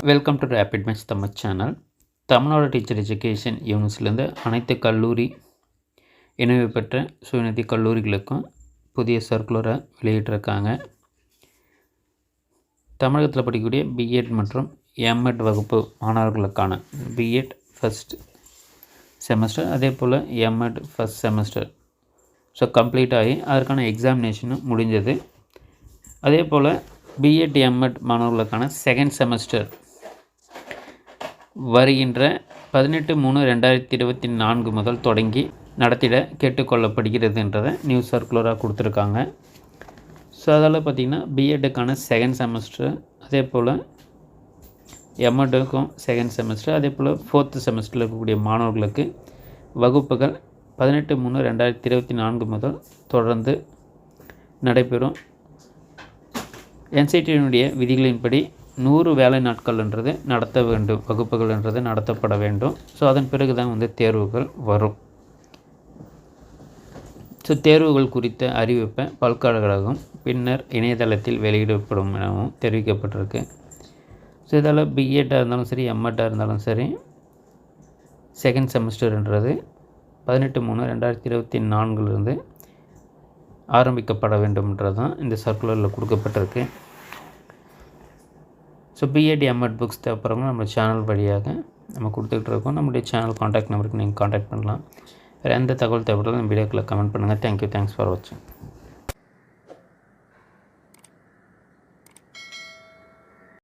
Welcome to rapid match Tamil channel. Tamil Nadu teacher education யூனிவர்சிட்டியிலேருந்து அனைத்து கல்லூரி இணைவு பெற்ற சுயநிதி கல்லூரிகளுக்கும் புதிய சர்க்குலரை வெளியிட்டிருக்காங்க. தமிழகத்தில் படிக்கக்கூடிய பிஎட் மற்றும் எம்எட் வகுப்பு மாணவர்களுக்கான பிஎட் ஃபஸ்ட் செமஸ்டர், அதே போல் எம்எட் ஃபஸ்ட் செமஸ்டர் கம்ப்ளீட் ஆகி அதற்கான எக்ஸாமினேஷனும் முடிஞ்சது. அதே போல் பிஎட் எம்எட் மாணவர்களுக்கான செகண்ட் செமஸ்டர் வருகின்ற 18/3/2024 முதல் தொடங்கி நடத்திட கேட்டுக்கொள்ளப்படுகிறதுன்றதை நியூஸ் சர்க்குலராக கொடுத்துருக்காங்க. ஸோ அதில் பார்த்திங்கன்னா பிஎட்டுக்கான செகண்ட் செமஸ்டர், அதே போல் எம்எட்டுக்கும் செகண்ட் செமஸ்டர், அதே போல் ஃபோர்த்து செமஸ்டரில் இருக்கக்கூடிய மாணவர்களுக்கு வகுப்புகள் 18/3/2024 முதல் தொடர்ந்து நடைபெறும். என்சிடியினுடைய விதிகளின்படி 100 வேலை நாட்கள்ன்றது நடத்த வேண்டும், வகுப்புகள்ன்றது நடத்தப்பட வேண்டும். ஸோ அதன் பிறகு தான் தேர்வுகள் வரும். ஸோ தேர்வுகள் குறித்த அறிவிப்பை பல்கலைக்கழகம் பின்னர் இணையதளத்தில் வெளியிடப்படும் எனவும் தெரிவிக்கப்பட்டிருக்கு. ஸோ இதால் பிஎட்டாக இருந்தாலும் சரி, எம்எட்டாக இருந்தாலும் சரி, செகண்ட் செமஸ்டர்ன்றது 18/3/2024 ஆரம்பிக்கப்பட வேண்டும்ன்றது தான் இந்த சர்க்குலரில் கொடுக்கப்பட்டிருக்கு. ஸோ பிஎட் எம்எட் புக்ஸ் தேவைப்படுறவங்க நம்ம சேனல் வழியாக நம்ம கொடுத்துக்கிட்டு இருக்கோம். நம்முடைய சேனல் காண்டாக்ட் நம்பருக்கு நீங்கள் காண்டாக்ட் பண்ணலாம். வேறு எந்த தகவல் தேவைப்பட்டாலும் நம்ம வீடியோக்களை கமெண்ட் பண்ணுங்கள். தேங்க்யூ, தேங்க்ஸ் ஃபார் வாட்சிங்.